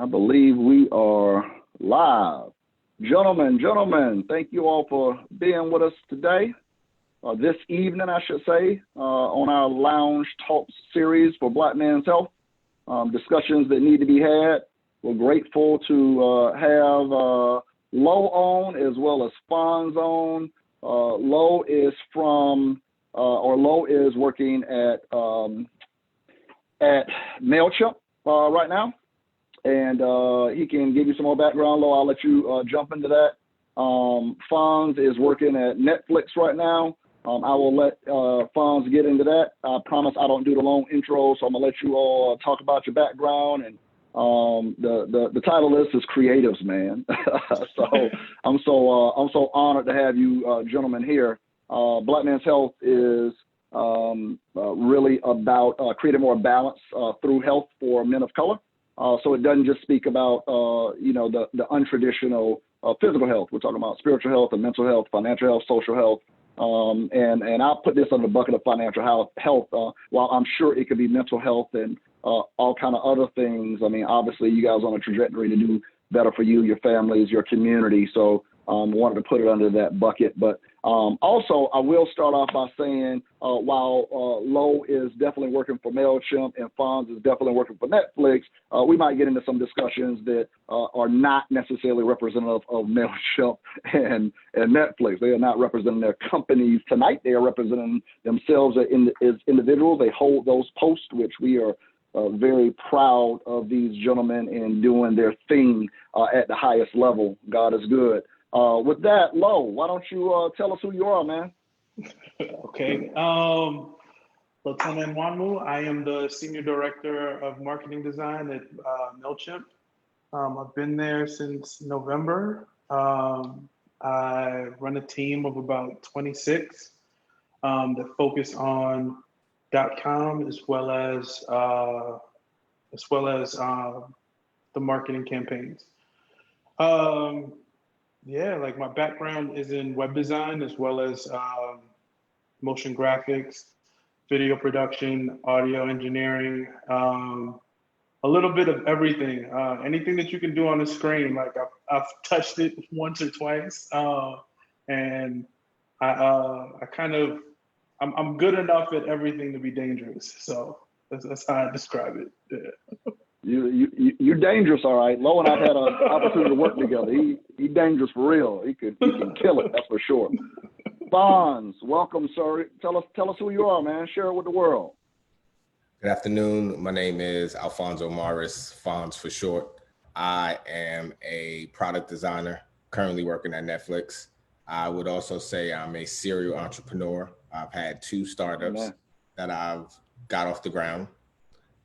I believe we are live. Gentlemen, thank you all for being with us today, this evening, I should say, on our Lounge Talks series for Black Men's Health, discussions that need to be had. We're grateful to have Lo on as well as Fonz on. Lo is working at MailChimp right now. And he can give you some more background, Lo. I'll let you jump into that. Fonz is working at Netflix right now. I will let Fonz get into that. I promise I don't do the long intro, so I'm gonna let you all talk about your background. And the title of this is Creatives, man. So I'm so honored to have you gentlemen here. Black Men's Health is really about creating more balance through health for men of color. So it doesn't just speak about, the untraditional physical health. We're talking about spiritual health and mental health, financial health, social health. And I'll put this under the bucket of financial health, while I'm sure it could be mental health and all kind of other things. I mean, obviously you guys are on a trajectory to do better for you, your families, your community. So wanted to put it under that bucket. But also, I will start off by saying, while Lo is definitely working for MailChimp and Fonz is definitely working for Netflix, we might get into some discussions that are not necessarily representative of MailChimp and Netflix. They are not representing their companies tonight. They are representing themselves as individuals. They hold those posts, which we are very proud of these gentlemen in doing their thing at the highest level. God is good. With that, Lo, why don't you tell us who you are, man? Okay. Lotenna Enwonwu. I am the Senior Director of Marketing Design at MailChimp. I've been there since November. I run a team of about 26 that focus on .com as well as the marketing campaigns. Yeah, like my background is in web design as well as motion graphics, video production, audio engineering, a little bit of everything. Anything that you can do on a screen, like I've touched it once or twice, and I'm good enough at everything to be dangerous. So that's how I describe it. Yeah. You're dangerous, all right. Lo and I've had an opportunity to work together. He dangerous for real. He can kill it, that's for sure. Fonz, welcome, sir. Tell us who you are, man. Share it with the world. Good afternoon. My name is Alfonso Morris, Fonz for short. I am a product designer, currently working at Netflix. I would also say I'm a serial entrepreneur. I've had 2 startups that I've got off the ground.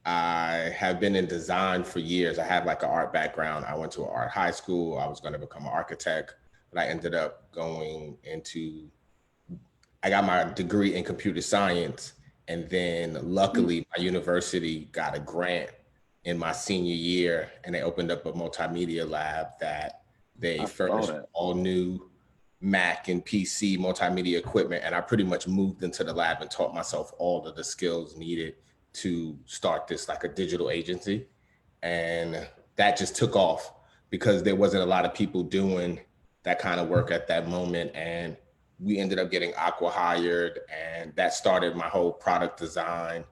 I have been in design for years. I have like an art background. I went to an art high school. I was going to become an architect, but I ended up I got my degree in computer science. And then luckily my university got a grant in my senior year and they opened up a multimedia lab that they furnished all new Mac and PC multimedia equipment. And I pretty much moved into the lab and taught myself all of the skills needed to start this like a digital agency. And that just took off because there wasn't a lot of people doing that kind of work at that moment. And we ended up getting Aqua hired, and that started my whole product design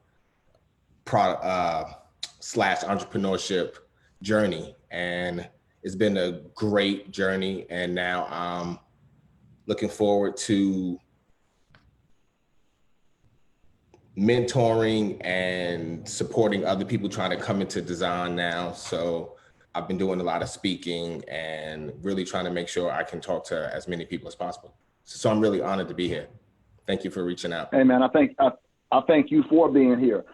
/ entrepreneurship journey. And it's been a great journey. And now I'm looking forward to mentoring and supporting other people trying to come into design now. So I've been doing a lot of speaking and really trying to make sure I can talk to as many people as possible. So I'm really honored to be here. Thank you for reaching out. Hey man, I thank you for being here.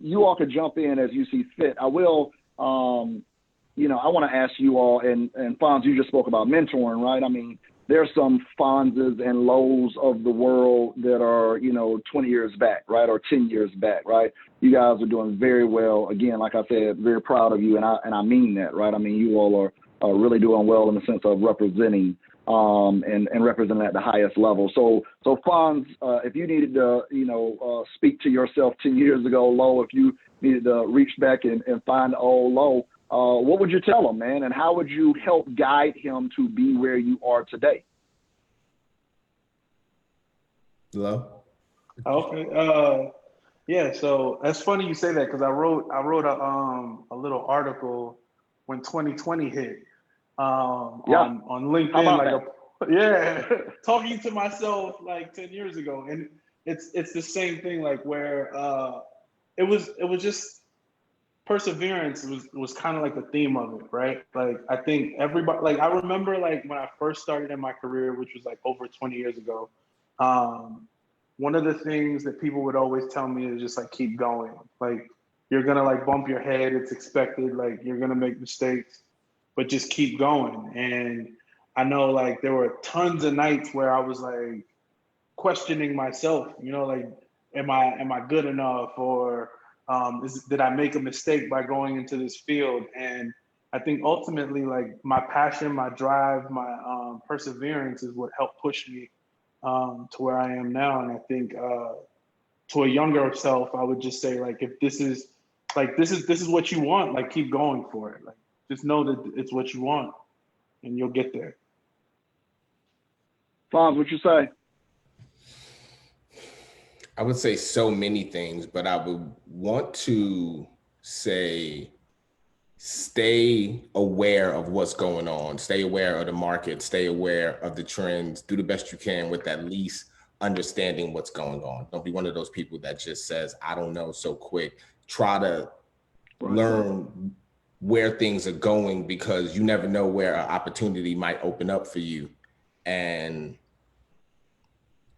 You all could jump in as you see fit. I will, I want to ask you all, and Fonz, you just spoke about mentoring, right? I mean, there's some Fonzes and Lows of the world that are, 20 years back, right? Or 10 years back, right? You guys are doing very well. Again, like I said, very proud of you. And I mean that, right? I mean, you all are really doing well in the sense of representing and representing at the highest level. So Fonz, if you needed to, speak to yourself 10 years ago, Lo, if you needed to reach back and find old Lo, what would you tell him, man? And how would you help guide him to be where you are today? Hello? Okay. Yeah. So that's funny you say that, because I wrote a little article when 2020 hit on LinkedIn, talking to myself like 10 years ago, and it's the same thing, like where it was just perseverance was kind of like the theme of it, right? Like I think everybody, like I remember like when I first started in my career, which was like over 20 years ago, one of the things that people would always tell me is just like keep going. Like you're gonna like bump your head, it's expected, like you're gonna make mistakes, but just keep going. And I know like there were tons of nights where I was like questioning myself, like am I good enough, or did I make a mistake by going into this field? And I think ultimately, like my passion, my drive, my perseverance is what helped push me to where I am now. And I think to a younger self, I would just say, like, if this is what you want, like keep going for it. Like just know that it's what you want, and you'll get there. Fonz, what you say? I would say so many things, but I would want to say stay aware of what's going on, stay aware of the market, stay aware of the trends, do the best you can with at least understanding what's going on. Don't be one of those people that just says, I don't know, so quick. Try to learn where things are going, because you never know where an opportunity might open up for you. And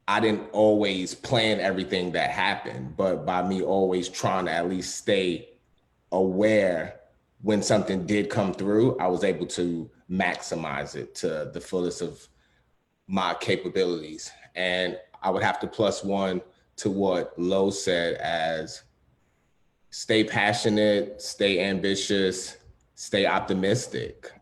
I didn't always plan everything that happened, but by me always trying to at least stay aware when something did come through, I was able to maximize it to the fullest of my capabilities. And I would have to plus one to what Lo said, as stay passionate, stay ambitious, stay optimistic.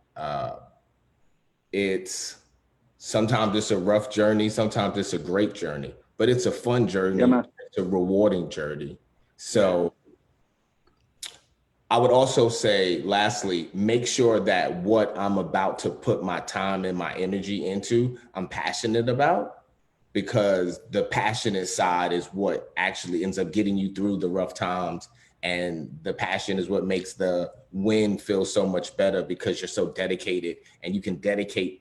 Sometimes it's a rough journey, sometimes it's a great journey, but it's a fun journey, it's a rewarding journey. So I would also say, lastly, make sure that what I'm about to put my time and my energy into, I'm passionate about, because the passionate side is what actually ends up getting you through the rough times. And the passion is what makes the win feel so much better, because you're so dedicated and you can dedicate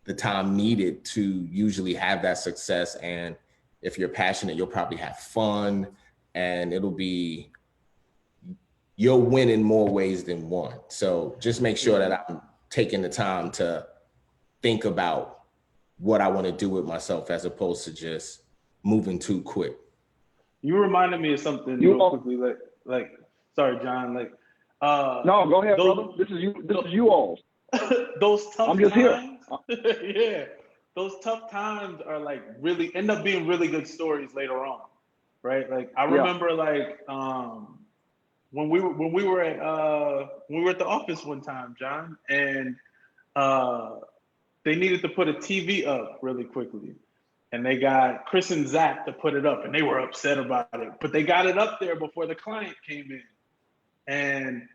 the time needed to usually have that success. And if you're passionate, you'll probably have fun, and you'll win in more ways than one. So just make sure that I'm taking the time to think about what I want to do with myself, as opposed to just moving too quick. You reminded me of something real quickly, like sorry, John, like no, go ahead, brother. This is you all. Those tough I'm just times, yeah, those tough times are like really end up being really good stories later on, right? Like I remember like when we were at the office one time, John, and they needed to put a TV up really quickly, and they got Chris and Zach to put it up, and they were upset about it, but they got it up there before the client came in, and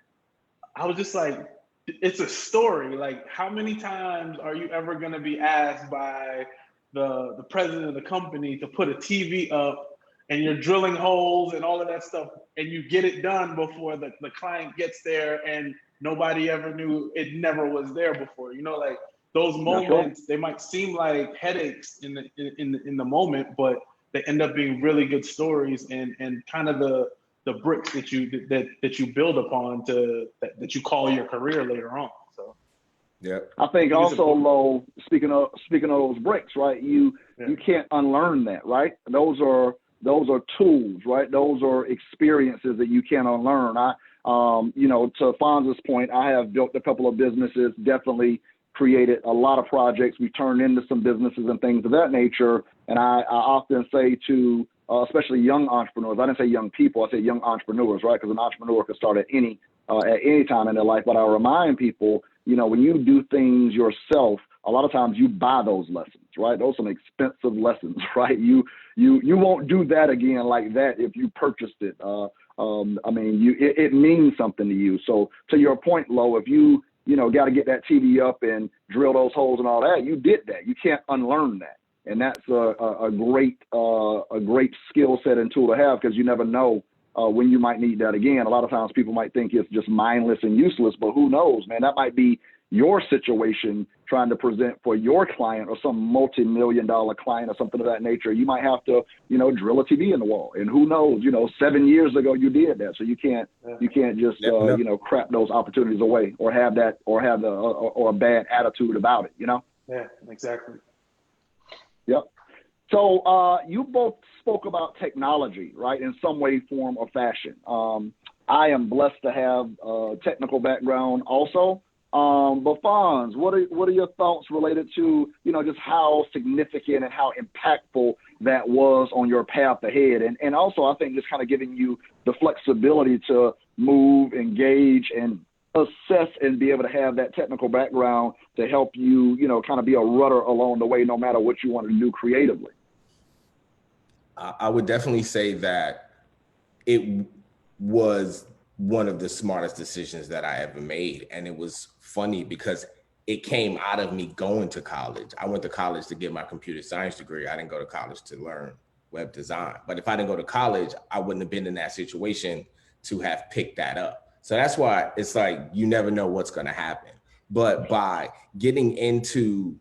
I was just like, it's a story. Like, how many times are you ever going to be asked by the president of the company to put a TV up, and you're drilling holes and all of that stuff, and you get it done before the client gets there, and nobody ever knew it never was there before? Like those moments, they might seem like headaches in the moment, but they end up being really good stories, and kind of the bricks that you build upon that you call your career later on. So yeah, I think also, Lo, speaking of those bricks, right? You can't unlearn that, right? Those are tools, right? Those are experiences that you can't unlearn. To Fonz's point, I have built a couple of businesses, definitely created a lot of projects. We turned into some businesses and things of that nature. And I often say to especially young entrepreneurs, I didn't say young people, I say young entrepreneurs, right? Because an entrepreneur can start at any time in their life. But I remind people, when you do things yourself, a lot of times you buy those lessons, right? Those are some expensive lessons, right? You won't do that again like that if you purchased it. I mean, it means something to you. So to your point, Lo, if you got to get that TV up and drill those holes and all that, you did that. You can't unlearn that. And that's a great skill set and tool to have, because you never know when you might need that again. A lot of times people might think it's just mindless and useless, but who knows, man? That might be your situation trying to present for your client or some multi-million-dollar client or something of that nature. You might have to, drill a TV in the wall. And who knows, 7 years ago you did that. So you can't just, crap those opportunities away or have a bad attitude about it, Yeah, exactly. Yep. So you both spoke about technology, right, in some way, form, or fashion. I am blessed to have a technical background also. But Fonz, what are your thoughts related to, just how significant and how impactful that was on your path ahead? And also, I think just kind of giving you the flexibility to move, engage, and assess and be able to have that technical background to help you, kind of be a rudder along the way, no matter what you want to do creatively. I would definitely say that it was one of the smartest decisions that I ever made. And it was funny because it came out of me going to college. I went to college to get my computer science degree. I didn't go to college to learn web design. But if I didn't go to college, I wouldn't have been in that situation to have picked that up. So that's why it's like, you never know what's going to happen. But by getting into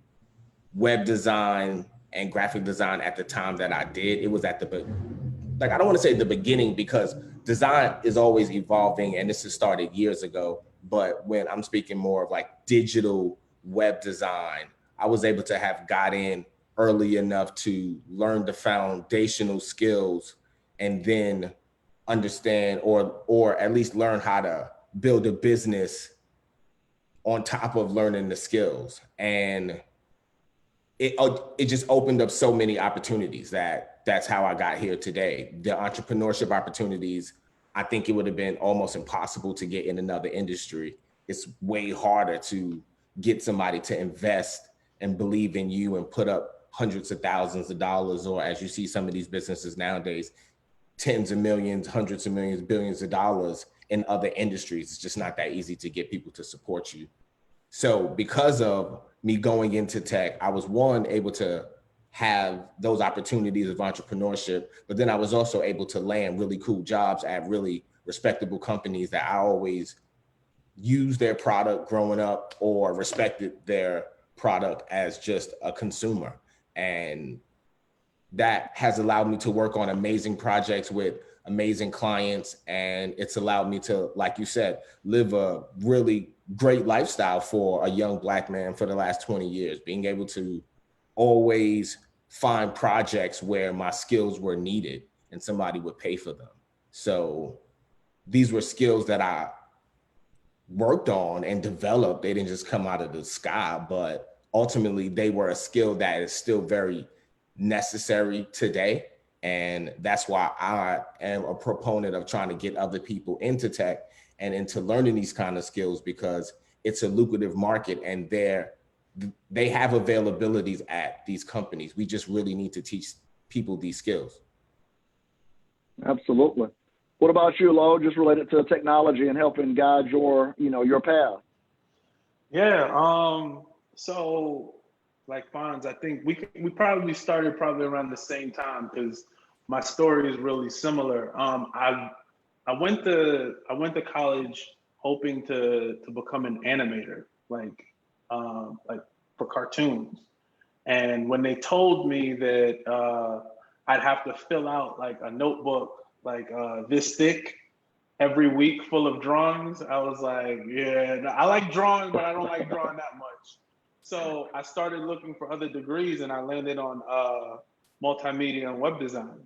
web design and graphic design at the time that I did, it was at I don't want to say the beginning, because design is always evolving, and this has started years ago. But when I'm speaking more of like digital web design, I was able to have got in early enough to learn the foundational skills and then understand or at least learn how to build a business on top of learning the skills. And it just opened up so many opportunities that's how I got here today. The entrepreneurship opportunities, I think it would have been almost impossible to get in another industry. It's way harder to get somebody to invest and believe in you and put up hundreds of thousands of dollars, or as you see some of these businesses nowadays, tens of millions, hundreds of millions, billions of dollars in other industries. It's just not that easy to get people to support you. So because of me going into tech, I was able to have those opportunities of entrepreneurship, but then I was also able to land really cool jobs at really respectable companies that I always used their product growing up or respected their product as just a consumer. And that has allowed me to work on amazing projects with amazing clients. And it's allowed me to, like you said, live a really great lifestyle for a young Black man for the last 20 years, being able to always find projects where my skills were needed and somebody would pay for them. So these were skills that I worked on and developed. They didn't just come out of the sky, but ultimately they were a skill that is still very necessary today. And that's why I am a proponent of trying to get other people into tech and into learning these kind of skills, because it's a lucrative market and they have availabilities at these companies. We just really need to teach people these skills. Absolutely. What about you, Lo, just related to technology and helping guide your path? Yeah. So like Fonz, I think we probably started around the same time, because my story is really similar. I went to college hoping to become an animator, like for cartoons. And when they told me that I'd have to fill out like a notebook, like this thick every week full of drawings, I was like, yeah, I like drawing, but I don't like drawing that much. So I started looking for other degrees, and I landed on multimedia and web design.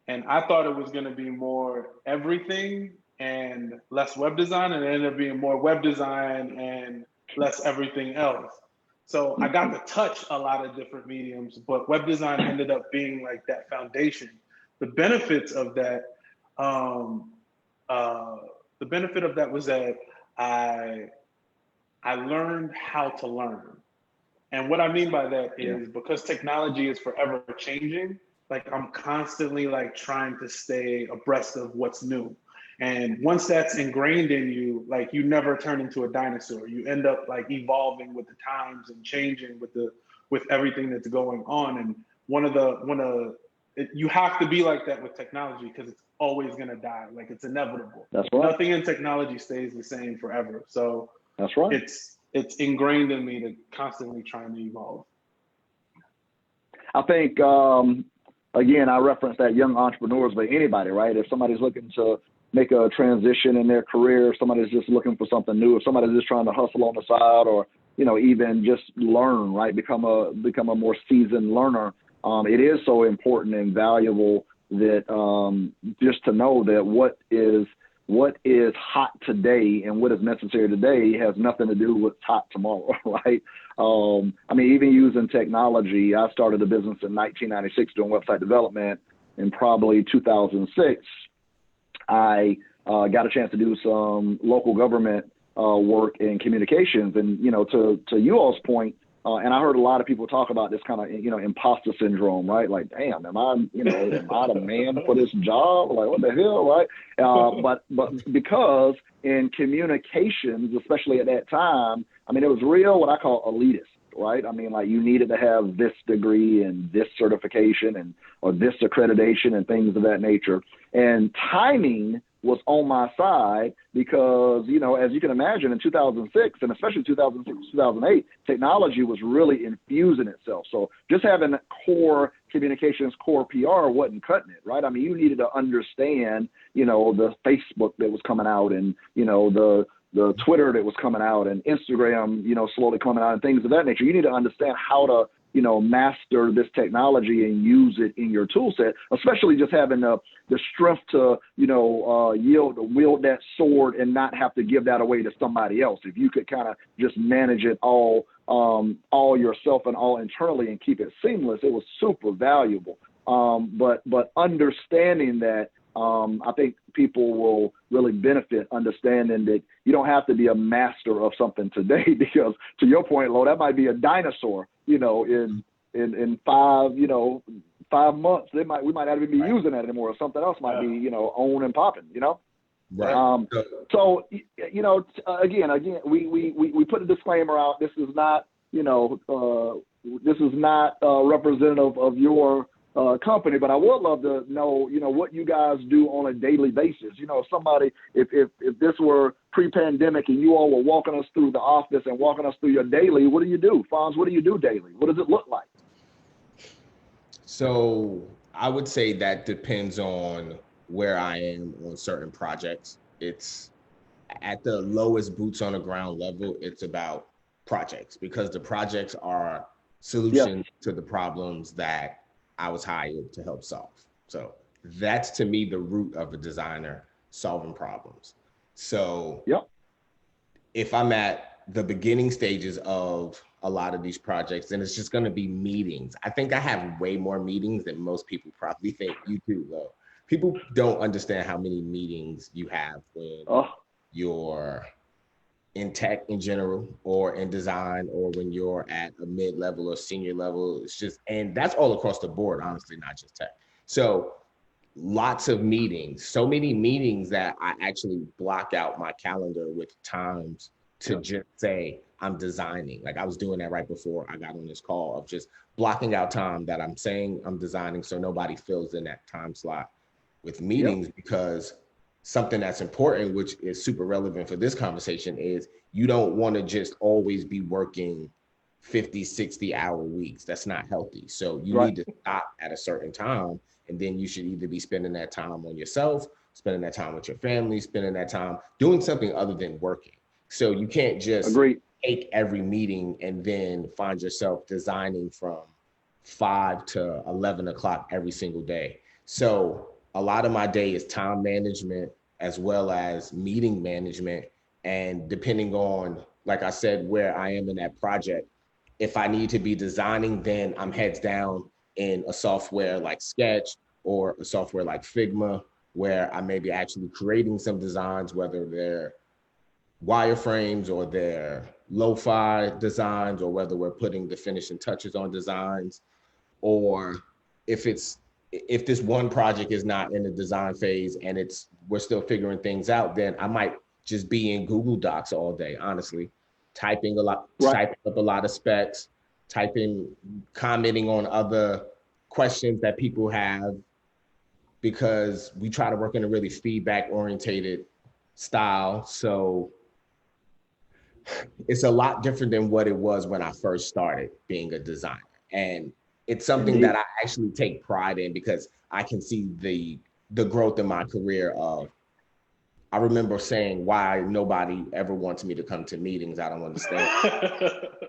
And I thought it was going to be more everything and less web design, and it ended up being more web design and less everything else. So I got to touch a lot of different mediums, but web design ended up being like that foundation. The benefits of that, was that I learned how to learn. And what I mean by that is, because technology is forever changing, like I'm constantly like trying to stay abreast of what's new. And once that's ingrained in you, like you never turn into a dinosaur. You end up like evolving with the times and changing with everything that's going on. And you have to be like that with technology because it's always gonna die. Like it's inevitable. That's right. Nothing in technology stays the same forever. So that's right. It's ingrained in me to constantly trying to evolve. I think again, I reference that young entrepreneurs, but anybody, right? If somebody's looking to make a transition in their career, if somebody's just looking for something new, if somebody's just trying to hustle on the side, or even just learn, right? Become a more seasoned learner. It is so important and valuable that just to know that what is hot today and what is necessary today has nothing to do with what's hot tomorrow, right? I mean, even using technology, I started a business in 1996 doing website development. In probably 2006, I got a chance to do some local government work in communications. And, to you all's point, and I heard a lot of people talk about this kind of, imposter syndrome, right? Like, damn, am I the man for this job? Like, what the hell, right? But because in communications, especially at that time, I mean, it was real what I call elitist, right? I mean, like you needed to have this degree and this certification or this accreditation and things of that nature. And timing was on my side because, as you can imagine, in 2006 and especially 2006, 2008, technology was really infusing itself. So just having core communications, core PR wasn't cutting it, right? I mean, you needed to understand, the Facebook that was coming out and, the Twitter that was coming out and Instagram, slowly coming out and things of that nature. You need to understand how to, master this technology and use it in your tool set, especially just having the strength to, wield that sword and not have to give that away to somebody else. If you could kind of just manage it all yourself and all internally and keep it seamless, it was super valuable. But understanding that, I think people will really benefit understanding that you don't have to be a master of something today, because to your point, Lo, that might be a dinosaur, in 5 months, we might not even be using that anymore, or something else might be, on and popping, Right. So, again, we put a disclaimer out. This is not, representative of your company, but I would love to know, what you guys do on a daily basis. If this were pre-pandemic and you all were walking us through the office and walking us through your daily, what do you do? Fonz, what do you do daily? What does it look like? So I would say that depends on where I am on certain projects. It's at the lowest boots on the ground level. It's about projects, because the projects are solutions to the problems that I was hired to help solve. So that's, to me, the root of a designer, solving problems. So if I'm at the beginning stages of a lot of these projects, then it's just going to be meetings. I think I have way more meetings than most people probably think. You do, though. People don't understand how many meetings you have when you're in tech in general, or in design, or when you're at a mid-level or senior level. It's just, and that's all across the board, honestly, not just tech. So lots of meetings, so many meetings that I actually block out my calendar with times to just say I'm designing. Like I was doing that right before I got on this call, of just blocking out time that I'm saying I'm designing, so nobody fills in that time slot with meetings. Because something that's important, which is super relevant for this conversation, is you don't want to just always be working 50, 60-hour weeks. That's not healthy. So you need to stop at a certain time, and then you should either be spending that time on yourself, spending that time with your family, spending that time doing something other than working. So you can't just take every meeting and then find yourself designing from 5 to 11 o'clock every single day. So a lot of my day is time management as well as meeting management. And depending on, like I said, where I am in that project, if I need to be designing, then I'm heads down in a software like Sketch or a software like Figma, where I may be actually creating some designs, whether they're wireframes or they're lo-fi designs, or whether we're putting the finishing touches on designs. Or if it's if this one project is not in the design phase and we're still figuring things out, then I might just be in Google Docs all day, honestly, typing up a lot of specs, commenting on other questions that people have, because we try to work in a really feedback orientated style. So it's a lot different than what it was when I first started being a designer. And it's something that I actually take pride in, because I can see the growth in my career of, I remember saying why nobody ever wants me to come to meetings, I don't understand,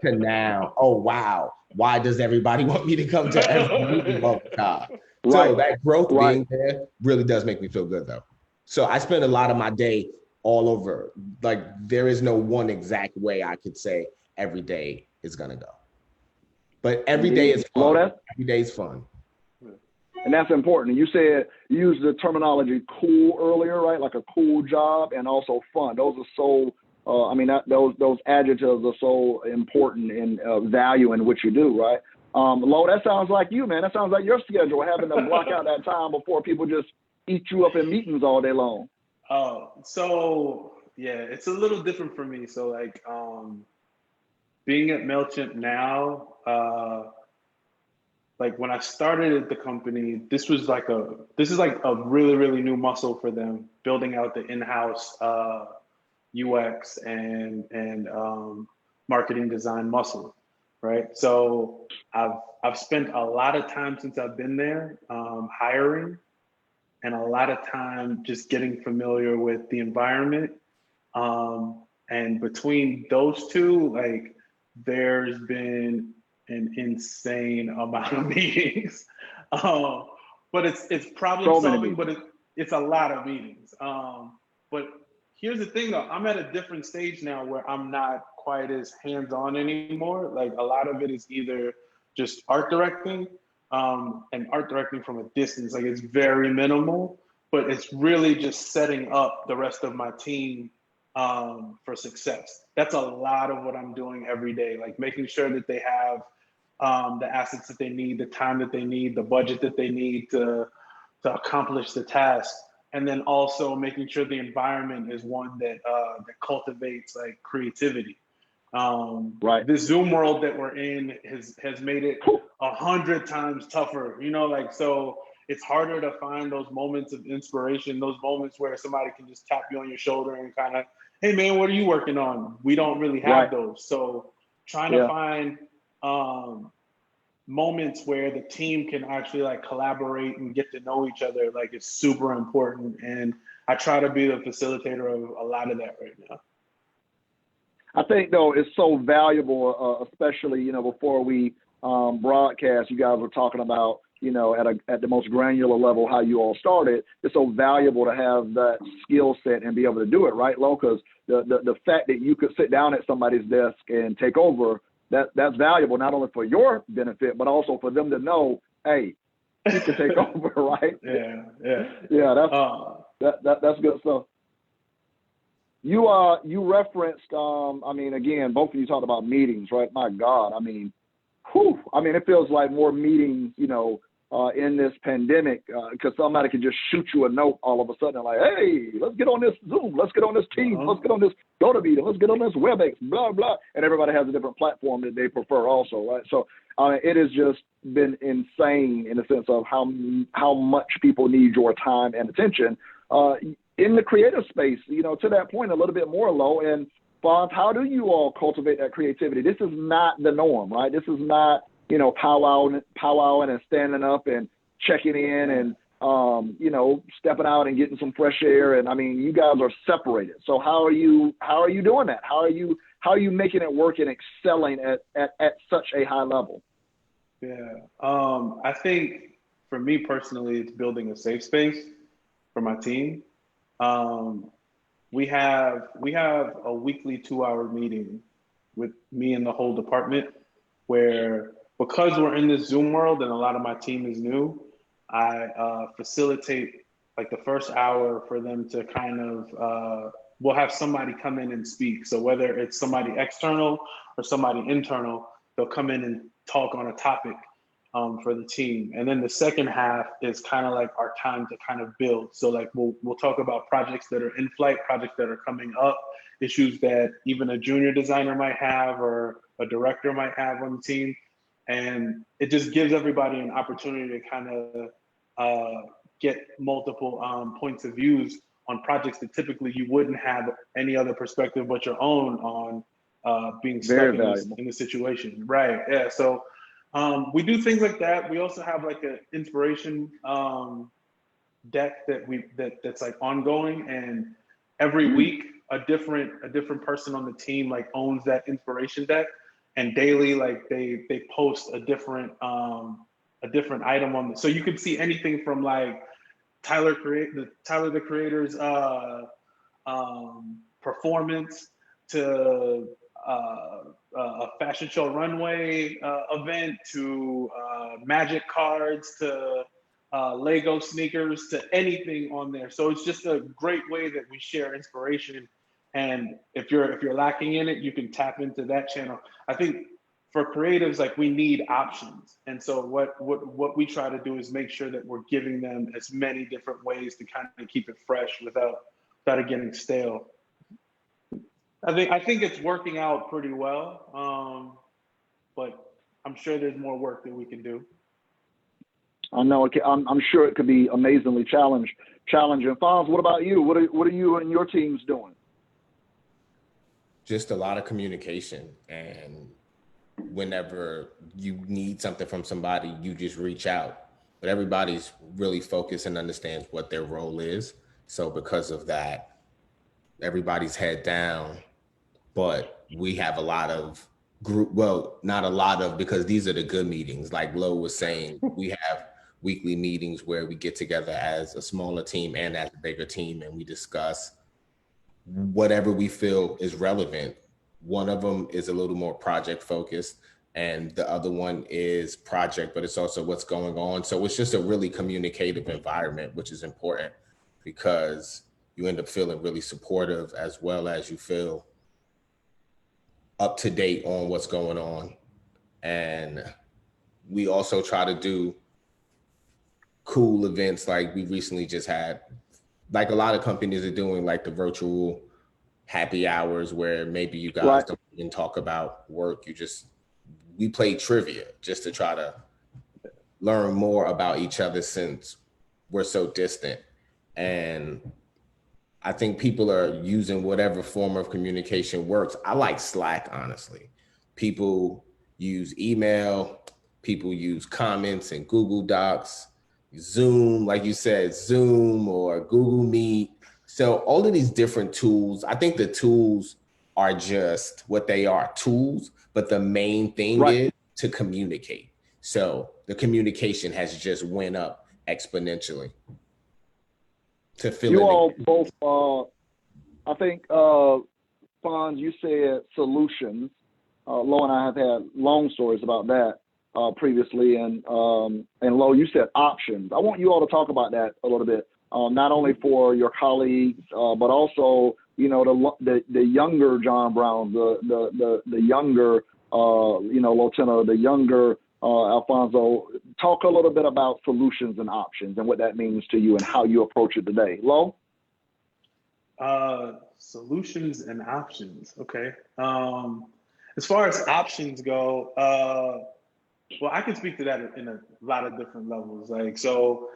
to now, oh wow, why does everybody want me to come to every meeting all the time? Right. So that growth being there really does make me feel good though. So I spend a lot of my day all over. Like, there is no one exact way I could say every day is gonna go. But every day is fun. Every day is fun. And that's important. You said, you used the terminology cool earlier, right? Like a cool job, and also fun. Those are so, those adjectives are so important in value in what you do, right? Lo, that sounds like you, man. That sounds like your schedule, having to block out that time before people just eat you up in meetings all day long. So yeah, it's a little different for me. So like, being at MailChimp now, like when I started at the company, this is like a really, really new muscle for them, building out the in-house UX and marketing design muscle, right? So I've spent a lot of time since I've been there hiring, and a lot of time just getting familiar with the environment. And between those two, like, there's been an insane amount of meetings. But it's problem solving, but it's a lot of meetings. But here's the thing though, I'm at a different stage now where I'm not quite as hands-on anymore. Like, a lot of it is either just art directing, and art directing from a distance. Like, it's very minimal, but it's really just setting up the rest of my team for success. That's a lot of what I'm doing every day, like making sure that they have the assets that they need, the time that they need, the budget that they need to accomplish the task. And then also making sure the environment is one that cultivates like creativity. This Zoom world that we're in has made it 100 times tougher, like, so it's harder to find those moments of inspiration, those moments where somebody can just tap you on your shoulder and kind of, hey man, what are you working on? We don't really have those. So trying to find moments where the team can actually like collaborate and get to know each other, like, is super important. And I try to be the facilitator of a lot of that right now. I think though it's so valuable, especially, before we broadcast, you guys were talking about, at the most granular level, how you all started. It's so valuable to have that skill set and be able to do it, right, Lo? Because the fact that you could sit down at somebody's desk and take over, that's valuable, not only for your benefit, but also for them to know, hey, you can take over, right? That's good stuff. You referenced, again, both of you talked about meetings, right? My God, it feels like more meetings, in this pandemic, because somebody can just shoot you a note all of a sudden, like, hey, let's get on this Zoom, let's get on this Teams, let's get on this GoToMeeting, let's get on this WebEx, blah, blah. And everybody has a different platform that they prefer also, right? So it has just been insane in the sense of how much people need your time and attention in the creative space, to that point a little bit more, Lo. And Fonz, how do you all cultivate that creativity? This is not the norm, right? This is not, powwowing and standing up and checking in and, stepping out and getting some fresh air. And you guys are separated. So how are you doing that? How are you making it work and excelling at such a high level? Yeah. I think for me personally, it's building a safe space for my team. We have a weekly 2-hour meeting with me and the whole department where, because we're in this Zoom world and a lot of my team is new, I facilitate like the first hour for them to kind of, we'll have somebody come in and speak. So whether it's somebody external or somebody internal, they'll come in and talk on a topic. for the team. And then the second half is kind of like our time to kind of build. So like we'll talk about projects that are in flight, projects that are coming up, issues that even a junior designer might have or a director might have on the team. And it just gives everybody an opportunity to kind of get multiple points of views on projects that typically you wouldn't have any other perspective but your own on being stuck in the situation. Right, yeah, so we do things like that. We also have like an inspiration deck that's like ongoing, and every week a different person on the team like owns that inspiration deck, and daily like they post a different item on the, so you can see anything from like Tyler the Creator's performance to a fashion show runway event to magic cards to Lego sneakers to anything on there. So it's just a great way that we share inspiration. And if you're lacking in it, you can tap into that channel. I think for creatives, like we need options. And so what we try to do is make sure that we're giving them as many different ways to kind of keep it fresh without it getting stale. I think it's working out pretty well, but I'm sure there's more work that we can do. I know. I'm sure it could be amazingly challenging. Fonz, what about you? What are you and your teams doing? Just a lot of communication, and whenever you need something from somebody, you just reach out. But everybody's really focused and understands what their role is. So because of that, everybody's head down. But we have a lot of not a lot of, because these are the good meetings. Like Lo was saying, we have weekly meetings where we get together as a smaller team and as a bigger team, and we discuss whatever we feel is relevant. One of them is a little more project focused, and the other one is project, but it's also what's going on. So it's just a really communicative environment, which is important because you end up feeling really supportive as well as you feel up to date on what's going on. And we also try to do cool events like we recently just had, like a lot of companies are doing, like the virtual happy hours where maybe you guys don't even talk about work. We play trivia just to try to learn more about each other since we're so distant. And I think people are using whatever form of communication works. I like Slack, honestly. People use email, people use comments in Google Docs, Zoom, like you said, Zoom or Google Meet. So all of these different tools, I think the tools are just what they are, tools, but the main thing is to communicate. So the communication has just went up exponentially. To fill you all both, I think, Fonz, you said solutions. Lo and I have had long stories about that previously, and Lo, you said options. I want you all to talk about that a little bit, not only for your colleagues, but also, you know, the younger John Brown, the younger, you know, Lotenna, the younger Alfonso. Talk a little bit about solutions and options and what that means to you and how you approach it today. Lo? Solutions and options. Okay. As far as options go, well, I can speak to that in a lot of different levels. Like, so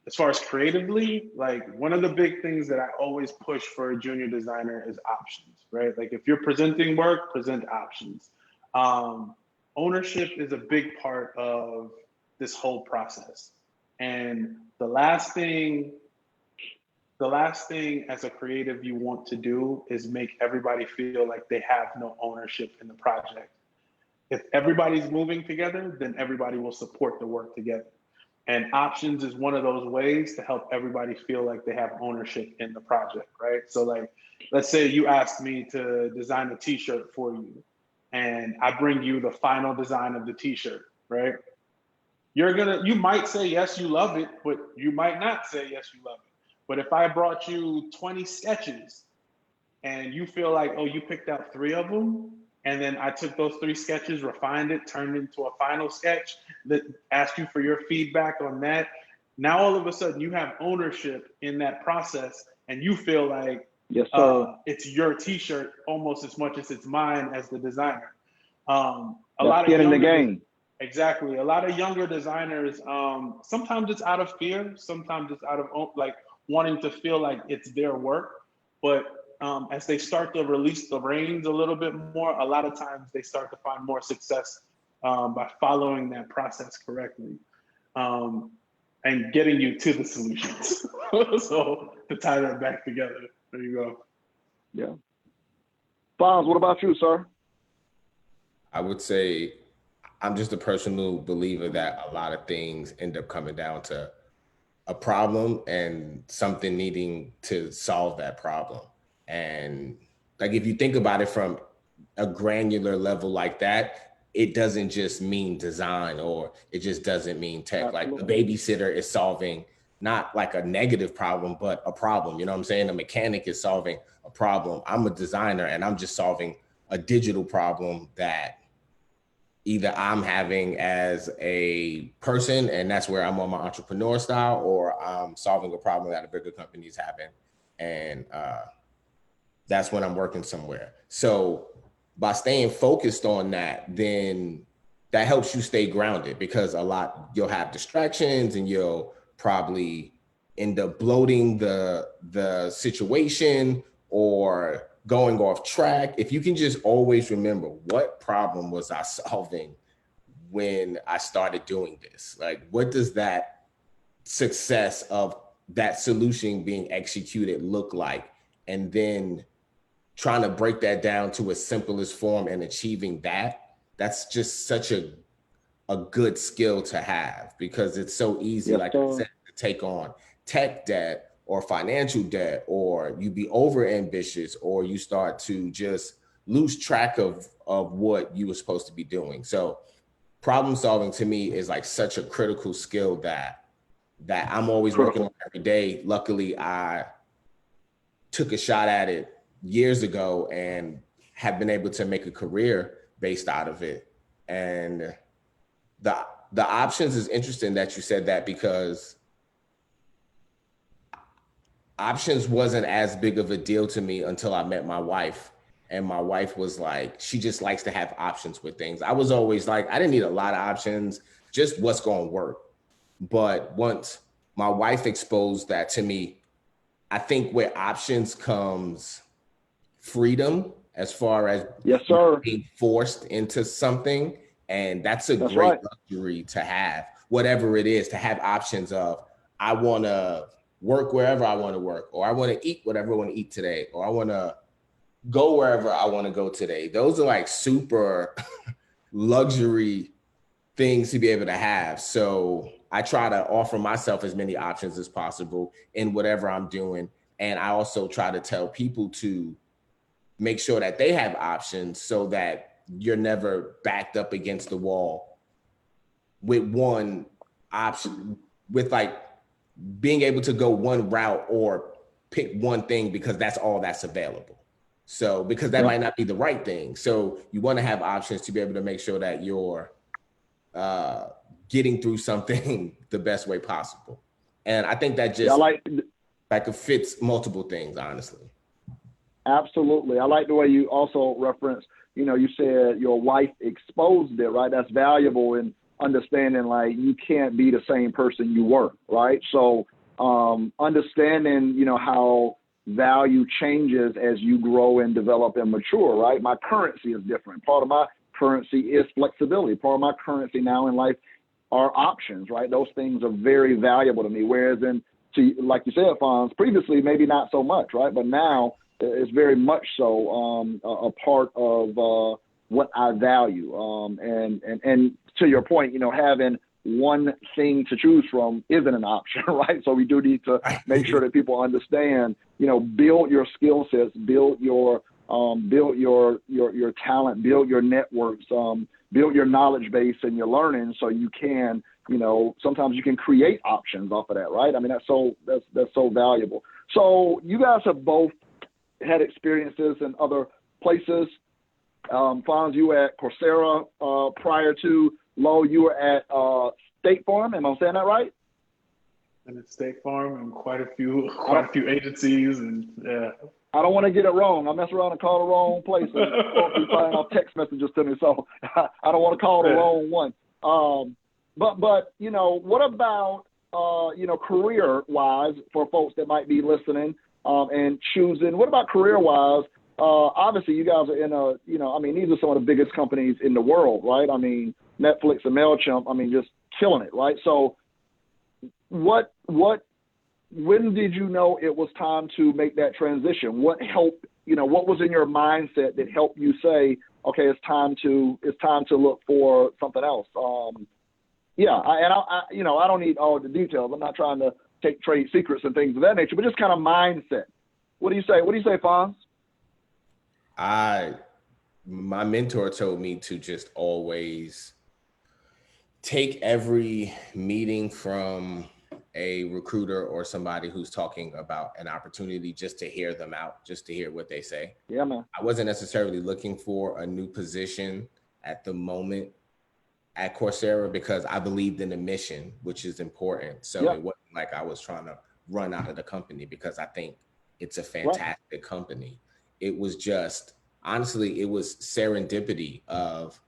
as far as creatively, like one of the big things that I always push for a junior designer is options, right? Like if you're presenting work, present options. Ownership is a big part of this whole process. And the last thing as a creative you want to do is make everybody feel like they have no ownership in the project. If everybody's moving together, then everybody will support the work together. And options is one of those ways to help everybody feel like they have ownership in the project, right? So like, let's say you asked me to design a t-shirt for you, and I bring you the final design of the t-shirt, right? You might say, yes, you love it, but you might not say, yes, you love it. But if I brought you 20 sketches and you feel like, oh, you picked out 3 of them, And then I took those 3 sketches, refined it, turned it into a final sketch that asked you for your feedback on that. Now, all of a sudden, you have ownership in that process, and you feel like yes, sir. it's your T-shirt almost as much as it's mine as the designer. A That's lot of skin in the younger, game. exactly. A lot of younger designers, sometimes it's out of fear, sometimes it's out of like wanting to feel like it's their work. But as they start to release the reins a little bit more, a lot of times they start to find more success by following that process correctly. And getting you to the solutions. So to tie that back together, there you go. Yeah. Fonz, what about you, sir? I would say I'm just a personal believer that a lot of things end up coming down to a problem and something needing to solve that problem. And like, if you think about it from a granular level like that, it doesn't just mean design, or it just doesn't mean tech. Absolutely. Like, the babysitter is solving not like a negative problem, but a problem. You know what I'm saying? A mechanic is solving a problem. I'm a designer and I'm just solving a digital problem that either I'm having as a person, and that's where I'm on my entrepreneur style, or I'm solving a problem that a bigger company is having. And that's when I'm working somewhere. So by staying focused on that, then that helps you stay grounded, because you'll have distractions and you'll probably end up bloating the situation or going off track. If you can just always remember, what problem was I solving when I started doing this? Like, what does that success of that solution being executed look like? And then trying to break that down to its simplest form and achieving that's just such a good skill to have, because it's so easy, yes, like sir. I said, to take on tech debt or financial debt, or you be over ambitious, or you start to just lose track of what you were supposed to be doing. So problem solving to me is like such a critical skill that I'm always working on every day. Luckily, I took a shot at it years ago and have been able to make a career based out of it. And the options is interesting that you said that, because options wasn't as big of a deal to me until I met my wife. And my wife was like, she just likes to have options with things. I was always like, I didn't need a lot of options, just what's going to work. But once my wife exposed that to me, I think where options comes freedom, as far as yes, sir. being forced into something. And that's a That's great right. luxury to have, whatever it is, to have options of, I want to work wherever I want to work, or I want to eat whatever I want to eat today, or I want to go wherever I want to go today. Those are like super luxury things to be able to have. So I try to offer myself as many options as possible in whatever I'm doing. And I also try to tell people to make sure that they have options, so that you're never backed up against the wall with one option, with like being able to go one route or pick one thing because that's all that's available. So, because that might not be the right thing. So you want to have options to be able to make sure that you're getting through something the best way possible. And I think that just it fits multiple things, honestly. Absolutely. I like the way you also referenced, you said your wife exposed it, right? That's valuable in understanding, like, you can't be the same person you were, right? So understanding, how value changes as you grow and develop and mature, right? My currency is different. Part of my currency is flexibility. Part of my currency now in life are options, right? Those things are very valuable to me. Whereas like you said, Fonz, previously, maybe not so much, right? But now it's very much so a part of what I value. And to your point, having one thing to choose from isn't an option, right? So we do need to make sure that people understand, build your skill sets, build your talent, build your networks, build your knowledge base and your learning, so you can, sometimes you can create options off of that, right? I mean, that's so valuable. So you guys have both had experiences in other places. Fonz, you were at Coursera prior to Lo. You were at State Farm. Am I saying that right? And at State Farm and quite a few agencies, and yeah. I don't want to get it wrong. I mess around and call the wrong place and be firing off text messages to me, so I don't want to call the wrong one. But you know, what about you know, career-wise for folks that might be listening and choosing? What about career-wise? Obviously, you guys are in a, you know, I mean, these are some of the biggest companies in the world, right? I mean, Netflix and MailChimp, I mean, just killing it, right? So when did you know it was time to make that transition? What helped, you know, what was in your mindset that helped you say, okay, it's time to look for something else? I you know, I don't need all the details. I'm not trying to take trade secrets and things of that nature, but just kind of mindset. What do you say? What do you say, Fonz? My mentor told me to just always take every meeting from a recruiter or somebody who's talking about an opportunity just to hear them out, just to hear what they say. Yeah, man. I wasn't necessarily looking for a new position at the moment at Coursera because I believed in the mission, which is important. So It wasn't like I was trying to run out of the company because I think it's a fantastic company. It was just, honestly, it was serendipity of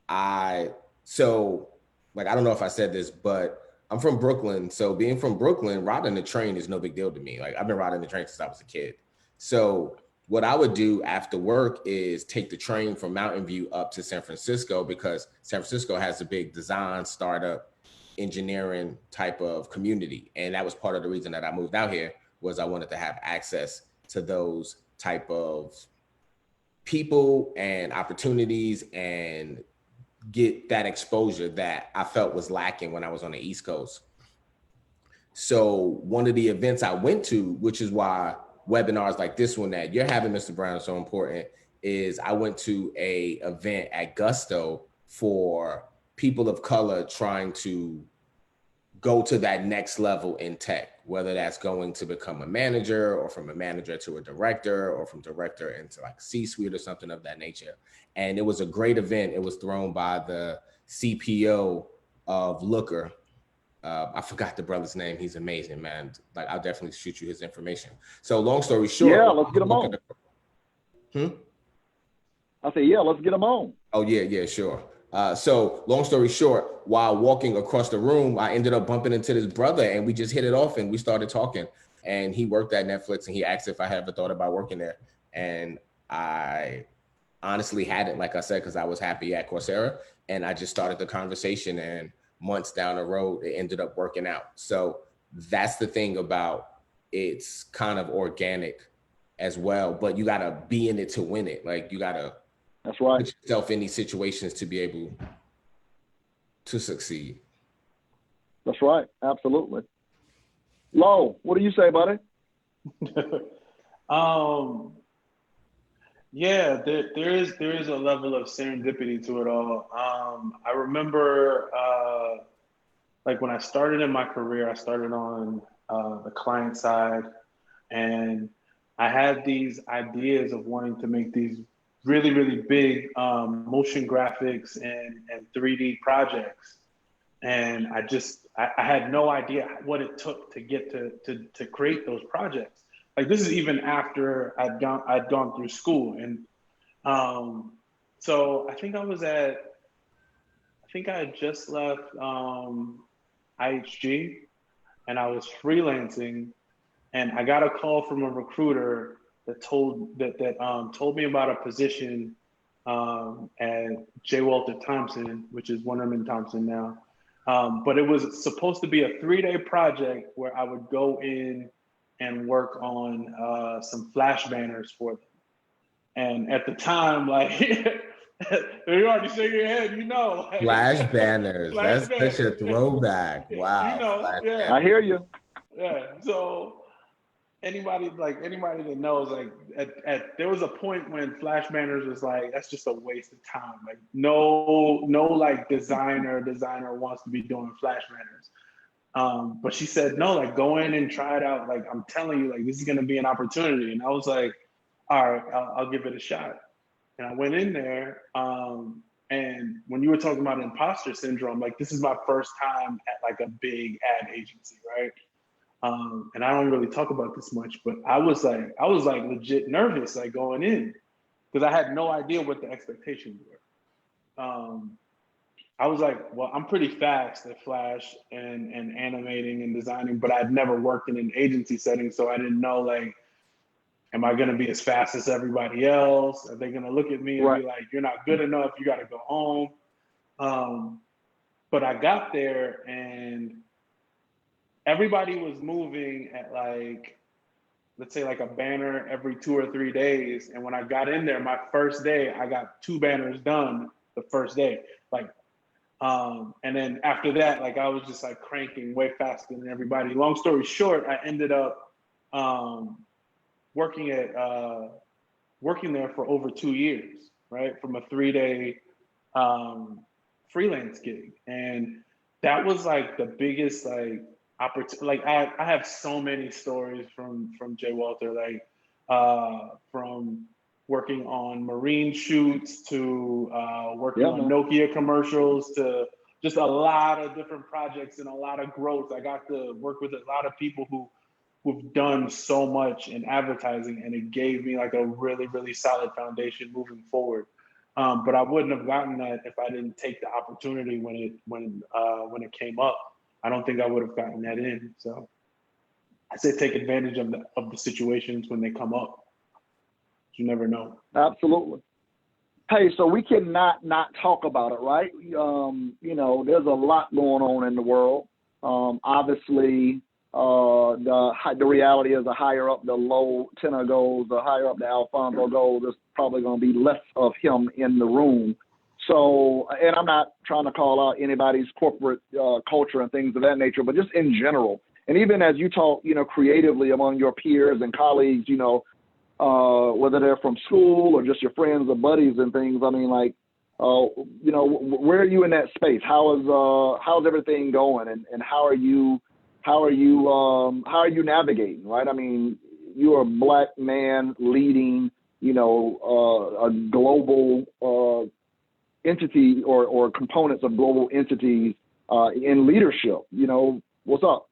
I don't know if I said this, but I'm from Brooklyn. So being from Brooklyn, riding the train is no big deal to me. Like I've been riding the train since I was a kid. So what I would do after work is take the train from Mountain View up to San Francisco because San Francisco has a big design, startup, engineering type of community. And that was part of the reason that I moved out here was I wanted to have access to those type of people and opportunities and get that exposure that I felt was lacking when I was on the East Coast. So one of the events I went to, which is why webinars like this one that you're having, Mr. Brown, is so important, is I went to a event at Gusto for people of color trying to go to that next level in tech, whether that's going to become a manager or from a manager to a director or from director into like C-suite or something of that nature. And it was a great event. It was thrown by the CPO of Looker. I forgot the brother's name. He's amazing, man. Like I'll definitely shoot you his information. So long story short. Yeah, let's get him on. I say, yeah, let's get him on. Oh yeah, sure. So long story short, while walking across the room, I ended up bumping into this brother and we just hit it off and we started talking. And he worked at Netflix and he asked if I had ever thought about working there. And I honestly hadn't, like I said, because I was happy at Coursera. And I just started the conversation and months down the road, it ended up working out. So that's the thing about it's kind of organic as well, but you got to be in it to win it. Like you got to That's right. put yourself in these situations to be able to succeed. That's right. Absolutely. Lo, what do you say, buddy? Yeah, there is a level of serendipity to it all. I remember like when I started in my career, I started on the client side, and I had these ideas of wanting to make these really, really big motion graphics and 3D projects. And I had no idea what it took to get to create those projects. Like this is even after I'd gone through school. And so I think I had just left IHG and I was freelancing, and I got a call from a recruiter that told me about a position at J. Walter Thompson, which is Wunderman Thompson now. But it was supposed to be a 3-day project where I would go in and work on some flash banners for them. And at the time, like, you already shake your head, you know. Like, flash banners, that's banners. such a throwback. Wow. You know, yeah. I hear you. Yeah, so anybody that knows, like, there was a point when flash banners was like, that's just a waste of time. Like, no, like designer wants to be doing flash banners. But she said, no, like go in and try it out. Like, I'm telling you, like this is gonna be an opportunity. And I was like, all right, I'll give it a shot. And I went in there, and when you were talking about imposter syndrome, like this is my first time at like a big ad agency, right? And I don't really talk about this much, but I was like legit nervous, like going in, because I had no idea what the expectations were. I was like, well, I'm pretty fast at Flash and animating and designing, but I'd never worked in an agency setting, so I didn't know, like, am I gonna be as fast as everybody else? Are they gonna look at me and be like, you're not good enough, you gotta go home? But I got there and everybody was moving at like, let's say like a banner every 2 or 3 days. And when I got in there, my first day, I got 2 banners done the first day. Like, and then after that, like I was just like cranking way faster than everybody. Long story short, I ended up working there for over 2 years, right? From a 3-day freelance gig. And that was like the biggest like opportunity. Like I have so many stories from J. Walter, like from working on marine shoots to working on Nokia commercials to just a lot of different projects and a lot of growth. I got to work with a lot of people who've done so much in advertising, and it gave me like a really, really solid foundation moving forward. But I wouldn't have gotten that if I didn't take the opportunity when it came up. I don't think I would have gotten that in. So I say take advantage of the situations when they come up. You never know. Absolutely. Hey, so we cannot not talk about it, right? You know, there's a lot going on in the world. Obviously, the reality is the higher up the Lotenna goes, the higher up the Alfonso goes, there's probably going to be less of him in the room. So, and I'm not trying to call out anybody's corporate culture and things of that nature, but just in general. And even as you talk, you know, creatively among your peers and colleagues, you know, whether they're from school or just your friends or buddies and things, I mean, like, you know, where are you in that space? How's everything going, and how are you navigating, right? I mean, you're a Black man leading, you know, a global entity or components of global entities in leadership. You know, what's up?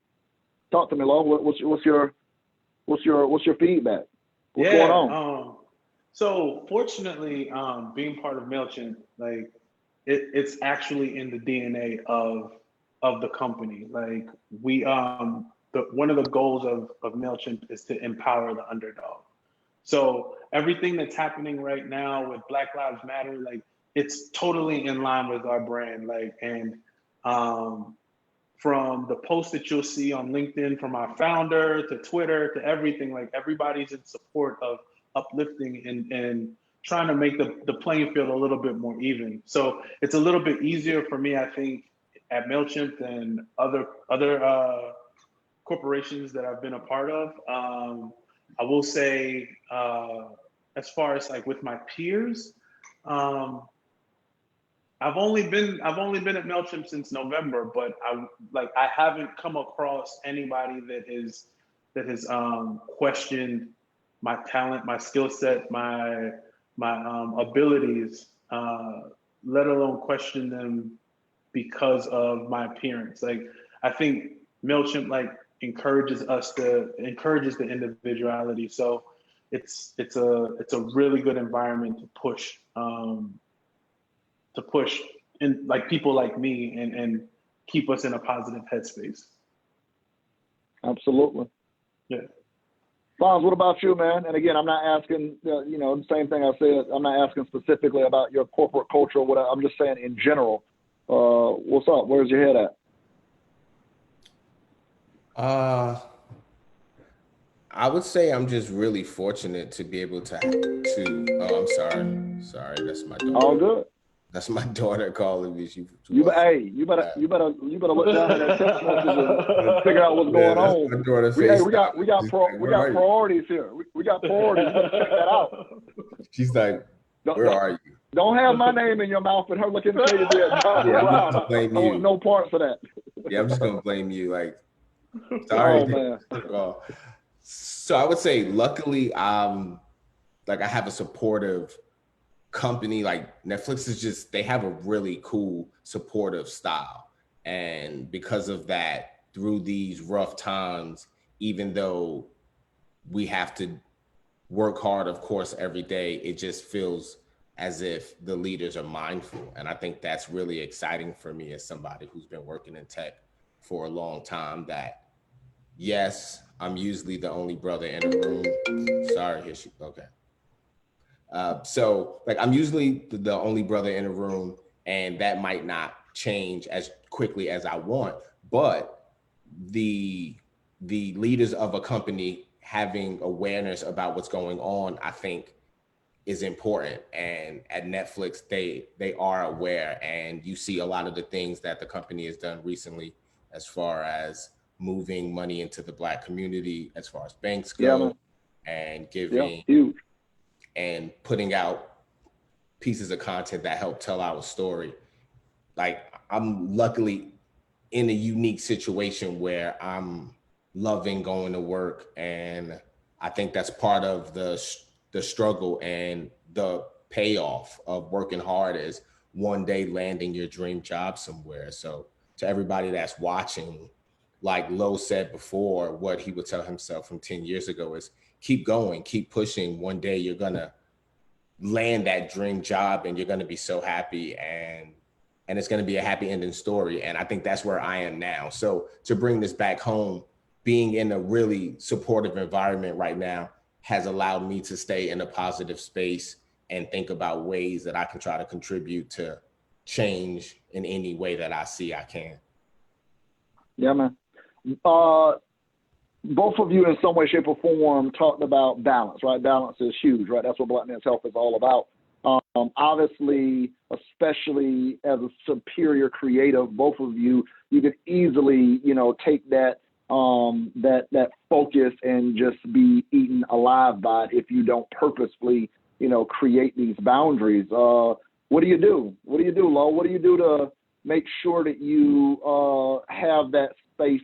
Talk to me, Lo. What's your feedback? What's going on? So fortunately, being part of MailChimp, like it's actually in the DNA of the company. Like we, one of the goals of MailChimp is to empower the underdog. So everything that's happening right now with Black Lives Matter, like it's totally in line with our brand. Like, and from the posts that you'll see on LinkedIn from our founder to Twitter to everything, like everybody's in support of uplifting and trying to make the playing field a little bit more even. So it's a little bit easier for me, I think, at MailChimp than other corporations that I've been a part of. I will say, as far as like with my peers, I've only been at MailChimp since November, but I haven't come across anybody that has questioned my talent, my skill set, my abilities, let alone question them because of my appearance. Like I think MailChimp like encourages the individuality. So it's a really good environment to push in like people like me and keep us in a positive headspace. Absolutely. Yeah. Fonz, what about you, man? And again, I'm not asking, you know, the same thing I said. I'm not asking specifically about your corporate culture or whatever. I'm just saying in general. What's up? Where's your head at? I would say I'm just really fortunate to be able to oh, I'm sorry, that's my daughter. All good. That's my daughter calling me. You better look down at that text message and figure out what's going on. We got priorities here. We got priorities. You better check that out. She's like, where are you? Don't have my name in your mouth and her looking at you. I'm gonna blame you. No parts of that. Yeah, I'm just gonna blame you. Like, sorry. Oh man. So I would say, luckily, like I have a supportive company like Netflix is just, they have a really cool supportive style. And because of that, through these rough times, even though we have to work hard, of course, every day, it just feels as if the leaders are mindful. And I think that's really exciting for me as somebody who's been working in tech for a long time, that yes, I'm usually the only brother in the room. Sorry, here she, okay. So like, I'm usually the only brother in the room, and that might not change as quickly as I want, but the leaders of a company having awareness about what's going on, I think is important. And at Netflix, they are aware, and you see a lot of the things that the company has done recently as far as moving money into the Black community, as far as banks go, and giving and putting out pieces of content that help tell our story. Like, I'm luckily in a unique situation where I'm loving going to work, and I think that's part of the struggle and the payoff of working hard is one day landing your dream job somewhere. So to everybody that's watching, like Lo said before, what he would tell himself from 10 years ago is keep going, keep pushing. One day you're gonna land that dream job and you're gonna be so happy, and it's gonna be a happy ending story. And I think that's where I am now. So to bring this back home, being in a really supportive environment right now has allowed me to stay in a positive space and think about ways that I can try to contribute to change in any way that I see I can. Yeah, man. Both of you in some way, shape, or form talked about balance, right? Balance is huge, right? That's what Black Men's Health is all about. Obviously, especially as a superior creative, both of you can easily, take that focus and just be eaten alive by it if you don't purposefully, create these boundaries. What do you do? What do you do, Lo? What do you do to make sure that you have that space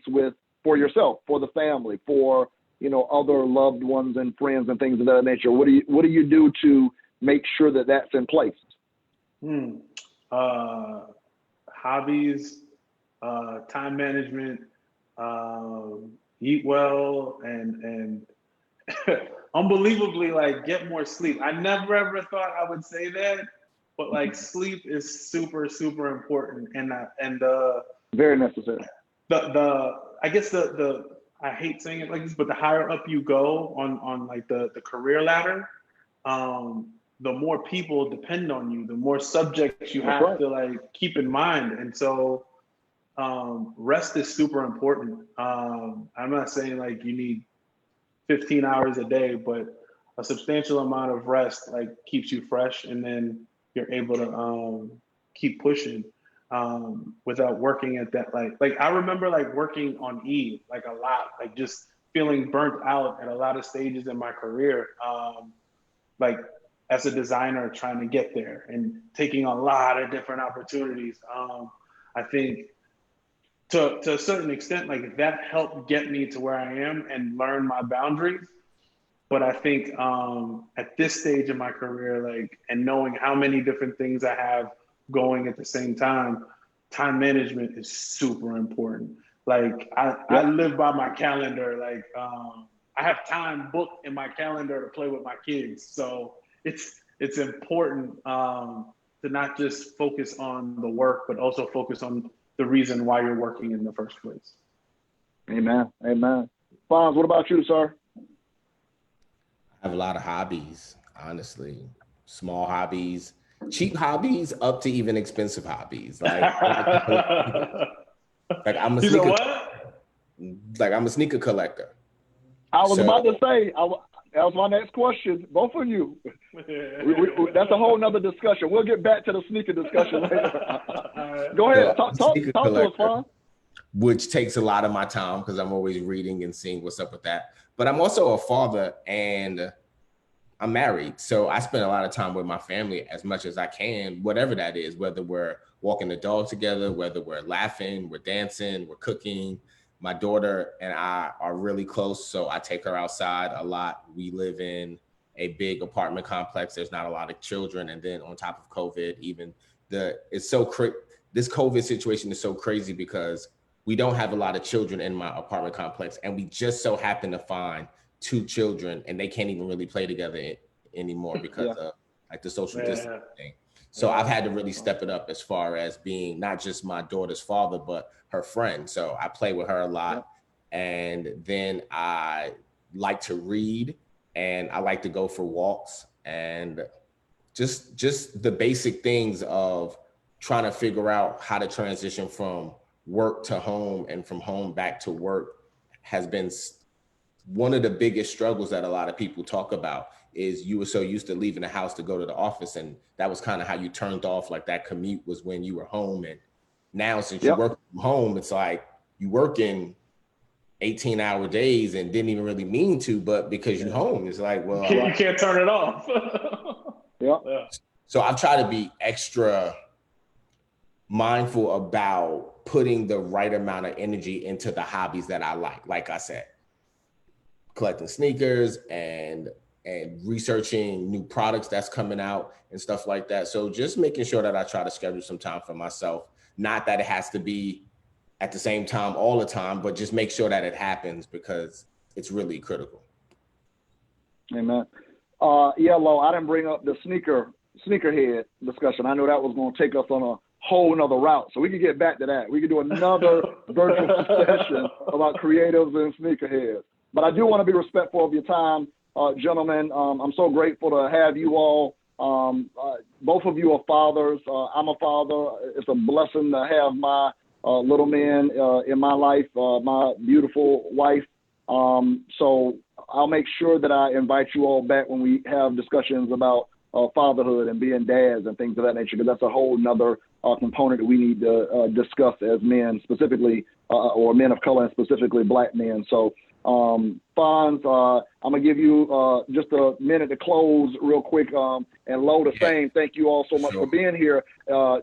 for yourself, for the family, for other loved ones and friends and things of that nature? What do you do to make sure that that's in place? Hobbies, time management, eat well, and unbelievably, like, get more sleep. I never ever thought I would say that, but like, sleep is super, super important, and very necessary. I guess I hate saying it like this, but the higher up you go on like the career ladder, the more people depend on you, the more subjects you have to like keep in mind. And so rest is super important. I'm not saying like you need 15 hours a day, but a substantial amount of rest like keeps you fresh, and then you're able to keep pushing without working at that. Like I remember like working on E like a lot, like just feeling burnt out at a lot of stages in my career. Like as a designer trying to get there and taking a lot of different opportunities. I think to a certain extent, like that helped get me to where I am and learn my boundaries. But I think at this stage in my career, like, and knowing how many different things I have going at the same time management is super important. Like I live by my calendar. Like I have time booked in my calendar to play with my kids. So it's important to not just focus on the work, but also focus on the reason why you're working in the first place. Amen. Amen. Fonz, what about you, sir? I have a lot of hobbies, honestly. Small hobbies, cheap hobbies, up to even expensive hobbies. Like I'm a sneaker. Like I'm a sneaker collector. I was about to say, that was my next question. Both of you. That's a whole nother discussion. We'll get back to the sneaker discussion later. Go ahead. Talk to us, Fonz. Which takes a lot of my time because I'm always reading and seeing what's up with that. But I'm also a father and I'm married. So I spend a lot of time with my family as much as I can, whatever that is, whether we're walking the dog together, whether we're laughing, we're dancing, we're cooking. My daughter and I are really close, so I take her outside a lot. We live in a big apartment complex. There's not a lot of children. And then on top of COVID, this COVID situation is so crazy because we don't have a lot of children in my apartment complex. And we just so happen to find 2 children and they can't even really play together anymore because of like the social distancing thing. So I've had to really step it up as far as being not just my daughter's father, but her friend. So I play with her a lot. And then I like to read and I like to go for walks, and just the basic things of trying to figure out how to transition from work to home and from home back to work has been one of the biggest struggles that a lot of people talk about. Is you were so used to leaving the house to go to the office, and that was kind of how you turned off, like that commute was when you were home. And now since you work from home, it's like you work in 18-hour days and didn't even really mean to, but because you're home, it's like, well, you can't turn it off. So I've tried to be extra mindful about putting the right amount of energy into the hobbies that I like I said, collecting sneakers and researching new products that's coming out and stuff like that. So just making sure that I try to schedule some time for myself. Not that it has to be at the same time all the time, but just make sure that it happens because it's really critical. Amen. Lo, I didn't bring up the sneakerhead discussion. I know that was going to take us on a whole nother route. So we could get back to that. We could do another virtual session about creatives and sneakerheads. But I do want to be respectful of your time. Gentlemen, I'm so grateful to have you all. Both of you are fathers. I'm a father. It's a blessing to have my little man in my life, my beautiful wife. So I'll make sure that I invite you all back when we have discussions about fatherhood and being dads and things of that nature, because that's a whole nother component that we need to discuss as men specifically, or men of color and specifically Black men. So Fonz, I'm gonna give you just a minute to close real quick, and Lo the same. Thank you all so much for being here.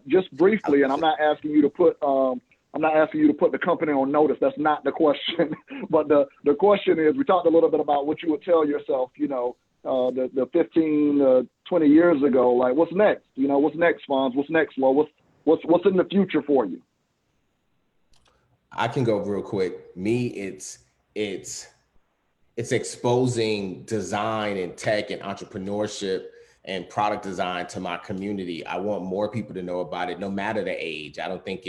Just briefly, and I'm not asking you to put the company on notice. That's not the question. But the question is, we talked a little bit about what you would tell yourself, the 15, 20 years ago. Like, what's next? What's next, Fonz? What's next, Lo? What's in the future for you? I can go real quick. Me, it's exposing design and tech and entrepreneurship and product design to my community. I want more people to know about it, no matter the age. I don't think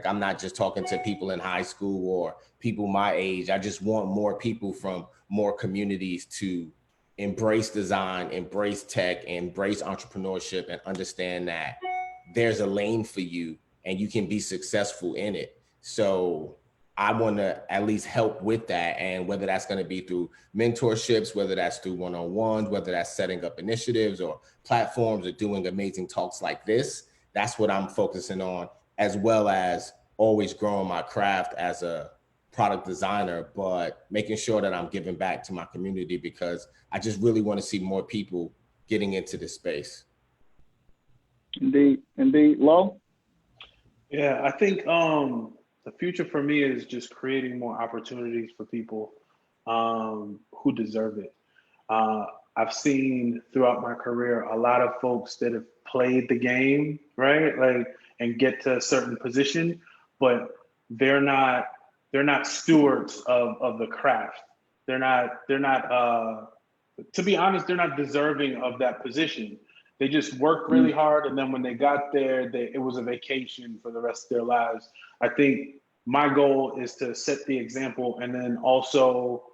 I'm not just talking to people in high school or people my age. I just want more people from more communities to embrace design, embrace tech, embrace entrepreneurship, and understand that there's a lane for you and you can be successful in it. So I want to at least help with that. And whether that's going to be through mentorships, whether that's through one-on-ones, whether that's setting up initiatives or platforms or doing amazing talks like this, that's what I'm focusing on, as well as always growing my craft as a product designer, but making sure that I'm giving back to my community because I just really want to see more people getting into this space. Indeed. Lo? Yeah, I think the future for me is just creating more opportunities for people who deserve it. I've seen throughout my career a lot of folks that have played the game, right? And get to a certain position, but they're not stewards of the craft. They're not to be honest, they're not deserving of that position. They just worked really hard, and then when they got there, it was a vacation for the rest of their lives. I think my goal is to set the example, and then also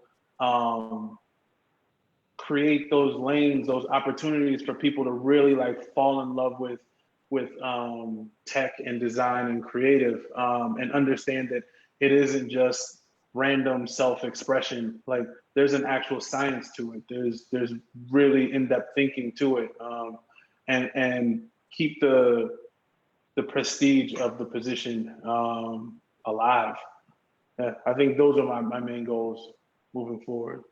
create those lanes, those opportunities for people to really fall in love with tech and design and creative, and understand that it isn't just random self-expression. There's an actual science to it. There's really in-depth thinking to it, and keep the prestige of the position alive. Yeah, I think those are my main goals moving forward.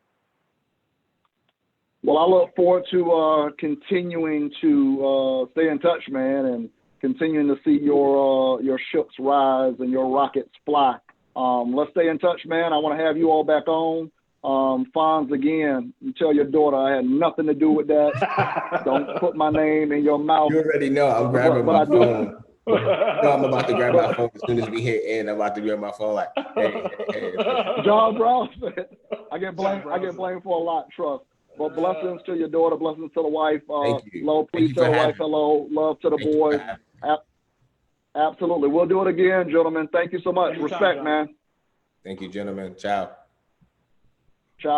Well, I look forward to continuing to stay in touch, man, and continuing to see your ships rise and your rockets fly. Let's stay in touch, man. I want to have you all back on. Fonz, again, you tell your daughter I had nothing to do with that. Don't put my name in your mouth. You already know I'm grabbing my phone. No, I'm about to grab my phone as soon as we hit in. I'm about to grab my phone like, hey. John Brown said, I get blamed for a lot, trust. But blessings to your daughter, blessings to the wife. Thank you. Love, please tell the wife hello. Love to the boys. Absolutely. We'll do it again, gentlemen. Thank you so much. Respect, man. Thank you, gentlemen. Ciao.